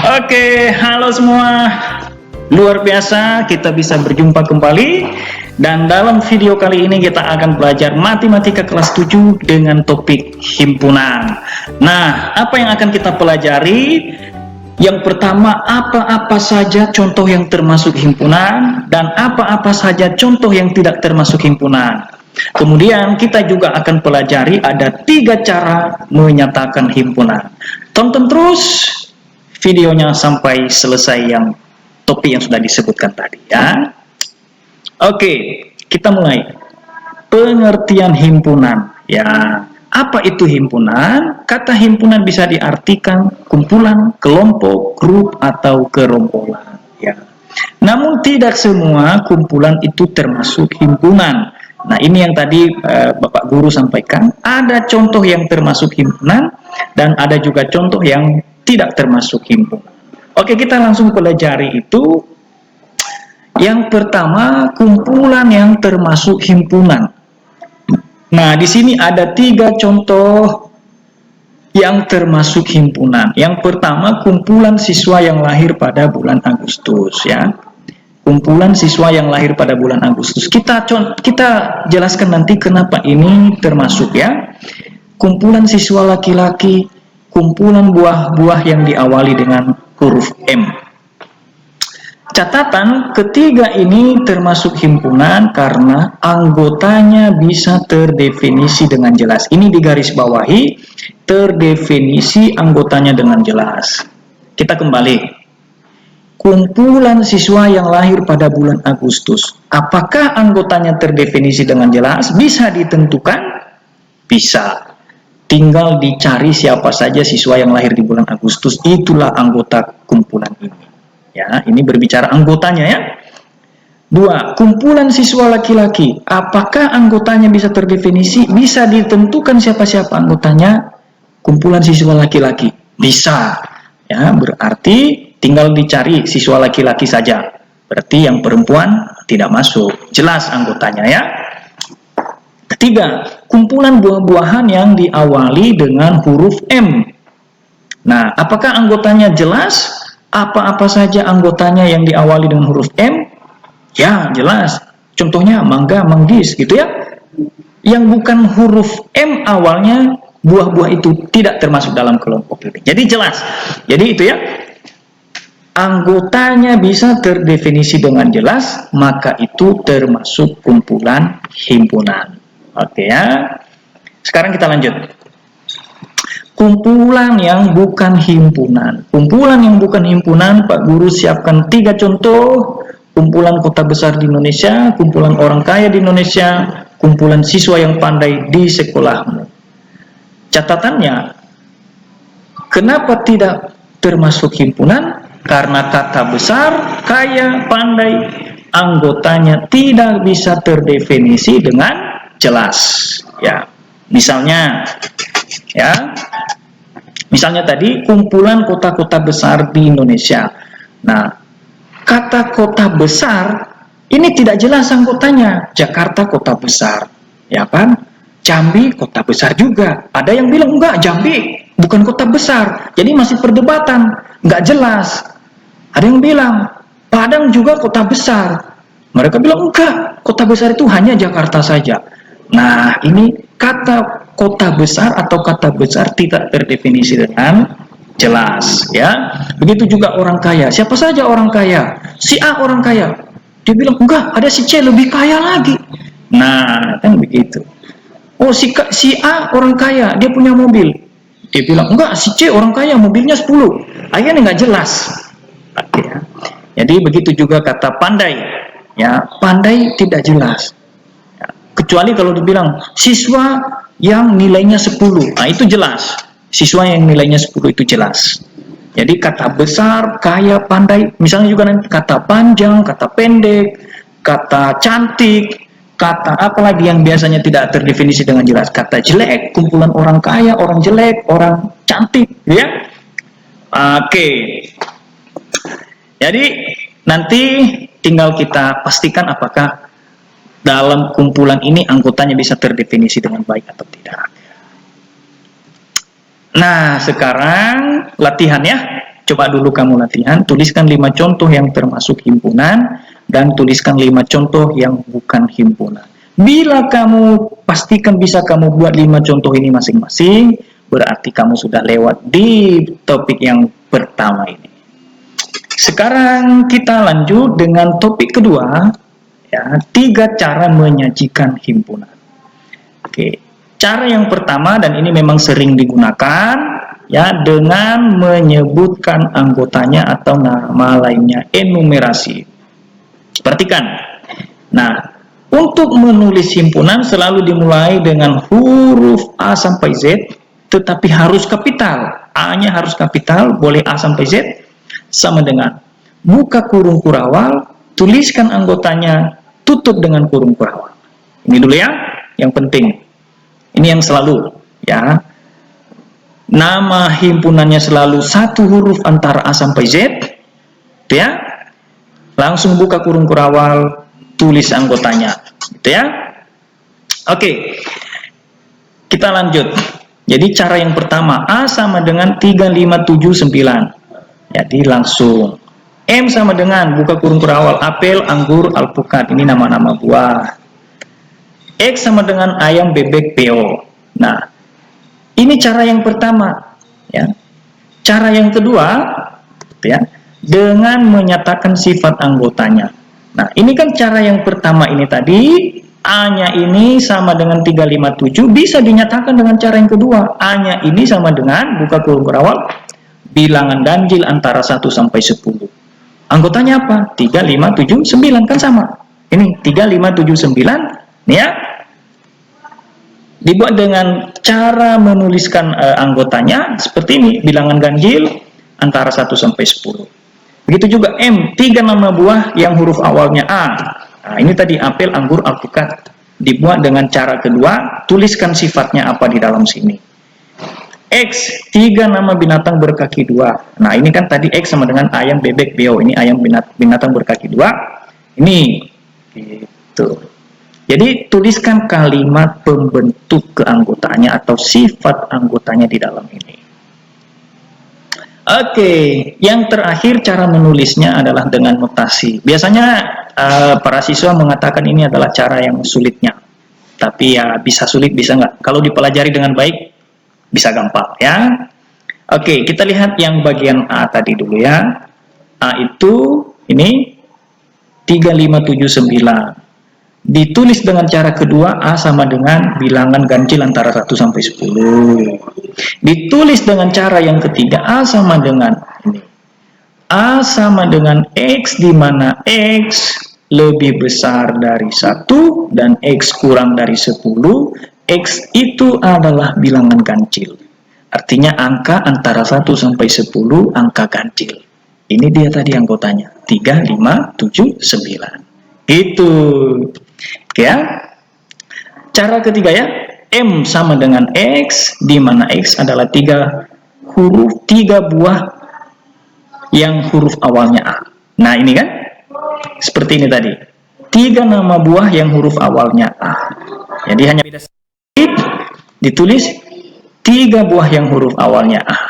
Oke, halo semua. Luar biasa kita bisa berjumpa kembali. Dan dalam video kali ini kita akan belajar matematika kelas 7 dengan topik himpunan. Nah, apa yang akan kita pelajari? Yang pertama, apa-apa saja contoh yang termasuk himpunan dan apa-apa saja contoh yang tidak termasuk himpunan. Kemudian kita juga akan pelajari ada 3 cara menyatakan himpunan. Tonton terus videonya sampai selesai yang topik yang sudah disebutkan tadi ya. Oke, kita mulai. Pengertian himpunan ya. Apa itu himpunan? Kata himpunan bisa diartikan kumpulan, kelompok, grup atau gerombolan ya. Namun tidak semua kumpulan itu termasuk himpunan. Nah, ini yang tadi Bapak Guru sampaikan, ada contoh yang termasuk himpunan dan ada juga contoh yang tidak termasuk himpunan. Oke, kita langsung pelajari itu. Yang pertama, kumpulan yang termasuk himpunan. Nah, di sini ada 3 contoh yang termasuk himpunan. Yang pertama, kumpulan siswa yang lahir pada bulan Agustus ya. Kumpulan siswa yang lahir pada bulan Agustus. Kita jelaskan nanti kenapa ini termasuk ya. Kumpulan siswa laki-laki, kumpulan buah-buah yang diawali dengan huruf M. Catatan, ketiga ini termasuk himpunan karena anggotanya bisa terdefinisi dengan jelas. Ini digarisbawahi, terdefinisi anggotanya dengan jelas. Kita kembali. Kumpulan siswa yang lahir pada bulan Agustus. Apakah anggotanya terdefinisi dengan jelas? Bisa ditentukan? Bisa. Tinggal dicari siapa saja siswa yang lahir di bulan Agustus, itulah anggota kumpulan ini. Ya, ini berbicara anggotanya ya. 2. Kumpulan siswa laki-laki. Apakah anggotanya bisa terdefinisi? Bisa ditentukan siapa-siapa anggotanya? Kumpulan siswa laki-laki. Bisa. Ya, berarti tinggal dicari siswa laki-laki saja. Berarti yang perempuan tidak masuk. Jelas anggotanya ya. Ketiga, kumpulan buah-buahan yang diawali dengan huruf M. Nah, apakah anggotanya jelas? Apa-apa saja anggotanya yang diawali dengan huruf M? Ya, jelas. Contohnya mangga, manggis gitu ya. Yang bukan huruf M awalnya, buah-buah itu tidak termasuk dalam kelompok ini. Jadi jelas. Jadi itu ya. Anggotanya bisa terdefinisi dengan jelas, maka itu termasuk kumpulan himpunan. Oke ya. Sekarang kita lanjut. Kumpulan yang bukan himpunan. Kumpulan yang bukan himpunan, Pak Guru siapkan 3 contoh. Kumpulan kota besar di Indonesia, kumpulan orang kaya di Indonesia, kumpulan siswa yang pandai di sekolahmu. Catatannya, kenapa tidak termasuk himpunan? Karena kata besar, kaya, pandai, anggotanya tidak bisa terdefinisi dengan jelas ya. Misalnya tadi kumpulan kota-kota besar di Indonesia. Nah, kata kota besar ini tidak jelas anggotanya. Jakarta kota besar ya kan, Jambi kota besar juga. Ada yang bilang enggak, Jambi bukan kota besar, jadi masih perdebatan, enggak jelas. Ada yang bilang Padang juga kota besar, mereka bilang enggak, kota besar itu hanya Jakarta saja. Nah, ini kata kota besar atau kata besar tidak terdefinisi dengan jelas ya. Begitu juga orang kaya. Siapa saja orang kaya? Si A orang kaya. Dia bilang enggak, ada si C lebih kaya lagi. Nah, kan begitu. Oh, si A orang kaya, dia punya mobil. Dia bilang enggak, si C orang kaya, mobilnya 10. Akhirnya enggak jelas. Oke, ya. Jadi begitu juga kata pandai. Ya, pandai tidak jelas. Kecuali kalau dibilang siswa yang nilainya 10, nah itu jelas. Siswa yang nilainya 10 itu jelas. Jadi kata besar, kaya, pandai, misalnya juga nanti kata panjang, kata pendek, kata cantik, kata apalagi yang biasanya tidak terdefinisi dengan jelas. Kata jelek, kumpulan orang kaya, orang jelek, orang cantik, ya. Oke. Jadi nanti tinggal kita pastikan apakah dalam kumpulan ini anggotanya bisa terdefinisi dengan baik atau tidak. Nah, sekarang latihan ya. Coba dulu kamu latihan, tuliskan 5 contoh yang termasuk himpunan dan tuliskan 5 contoh yang bukan himpunan. Bila kamu pastikan bisa kamu buat 5 contoh ini masing-masing, berarti kamu sudah lewat di topik yang pertama ini. Sekarang kita lanjut dengan topik kedua, ya, 3 cara menyajikan himpunan. Oke, cara yang pertama, dan ini memang sering digunakan, ya, dengan menyebutkan anggotanya atau nama lainnya, enumerasi. Perhatikan. Nah, untuk menulis himpunan selalu dimulai dengan huruf A sampai Z, tetapi harus kapital. A-nya harus kapital, boleh A sampai Z, sama dengan buka kurung kurawal, tuliskan anggotanya, tutup dengan kurung kurawal. Ini dulu ya, yang penting. Ini yang selalu, ya. Nama himpunannya selalu 1 huruf antara A sampai Z, ya. Langsung buka kurung kurawal, tulis anggotanya, gitu ya. Oke, kita lanjut. Jadi cara yang pertama, A sama dengan 3579. Jadi langsung. M sama dengan buka kurung kurawal, apel, anggur, alpukat. Ini nama-nama buah. X sama dengan ayam, bebek, peo. Nah, ini cara yang pertama, ya. Cara yang kedua, ya, dengan menyatakan sifat anggotanya. Nah, ini kan cara yang pertama ini tadi, A-nya ini sama dengan 357, bisa dinyatakan dengan cara yang kedua. A-nya ini sama dengan buka kurung kurawal, bilangan ganjil antara 1 sampai 10. Anggotanya apa? 3579, kan sama. Ini 3579, ya. Dibuat dengan cara menuliskan anggotanya seperti ini, bilangan ganjil antara 1 sampai 10. Begitu juga M, 3 nama buah yang huruf awalnya A. Nah, ini tadi apel, anggur, alpukat. Dibuat dengan cara kedua, tuliskan sifatnya apa di dalam sini. X, 3 nama binatang berkaki 2. Nah, ini kan tadi X sama dengan ayam, bebek, peo. Ini ayam binatang berkaki 2. Ini gitu. Jadi tuliskan kalimat pembentuk keanggotaannya atau sifat anggotanya di dalam ini. Oke, yang terakhir cara menulisnya adalah dengan notasi. Biasanya para siswa mengatakan ini adalah cara yang sulitnya. Tapi ya bisa sulit, bisa nggak. Kalau dipelajari dengan baik, bisa gampang ya. Oke, kita lihat yang bagian A tadi dulu ya. A itu ini 3579. Ditulis dengan cara kedua, A sama dengan bilangan ganjil antara 1 sampai 10. Ditulis dengan cara yang ketiga, A sama dengan ini. A sama dengan X, di mana X lebih besar dari 1 dan X kurang dari 10. X itu adalah bilangan ganjil. Artinya angka antara 1 sampai 10, angka ganjil. Ini dia tadi anggotanya, 3579. Itu. Ya, cara ketiga ya, M sama dengan X, di mana X adalah 3 buah yang huruf awalnya A. Nah ini kan, seperti ini tadi, 3 nama buah yang huruf awalnya A. Jadi hanya beda sedikit, ditulis 3 buah yang huruf awalnya A.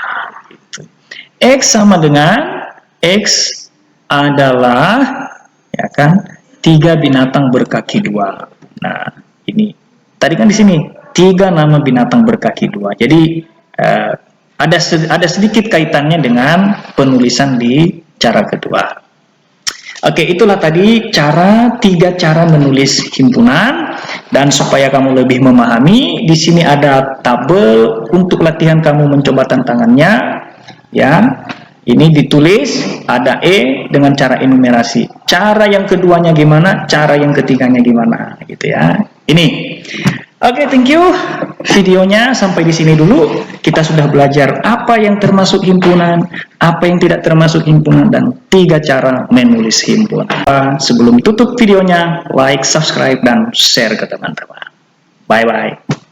X sama dengan X adalah, ya kan, 3 binatang berkaki 2. Nah, ini tadi kan di sini 3 nama binatang berkaki 2. Jadi ada sedikit kaitannya dengan penulisan di cara kedua. Oke, itulah tadi 3 cara menulis himpunan. Dan supaya kamu lebih memahami, di sini ada tabel untuk latihan kamu mencoba tantangannya, ya. Ini ditulis, ada E dengan cara enumerasi. Cara yang keduanya gimana, cara yang ketiganya gimana, gitu ya. Ini. Oke, thank you. Videonya sampai di sini dulu. Kita sudah belajar apa yang termasuk himpunan, apa yang tidak termasuk himpunan, dan 3 cara menulis himpunan. Sebelum tutup videonya, like, subscribe, dan share ke teman-teman. Bye-bye.